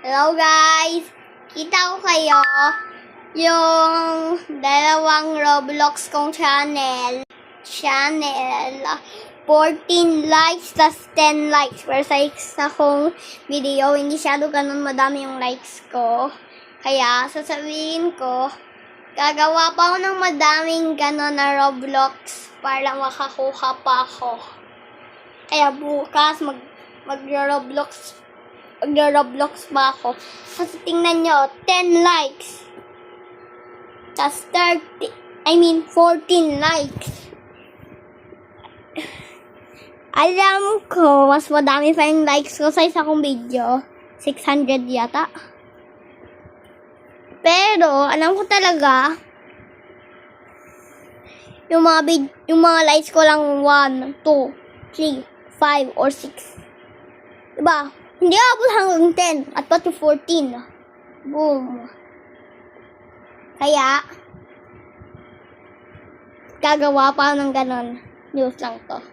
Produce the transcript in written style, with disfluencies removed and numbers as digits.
Hello guys! Kita ko kayo yung dalawang Roblox kong channel. 14 likes plus 10 likes. Pero sa isa kong video, hindi masyado ganun madami yung likes ko. Kaya sasabihin ko, gagawa pa ako ng madaming ganun na Roblox para makakuha pa ako. Kaya bukas mag-Roblox ba ako? Kasi tingnan nyo, 10 likes. Tas 14 likes. Alam ko, mas madami pa yung likes ko sa isa kong video. 600 yata. Pero, alam ko talaga, yung mga likes ko lang 1, 2, 3, 5, or 6. Diba? Hindi abot hanggang 10 at pati 14. Boom. Kaya, gagawa pa ng ganon. News lang to. Bye.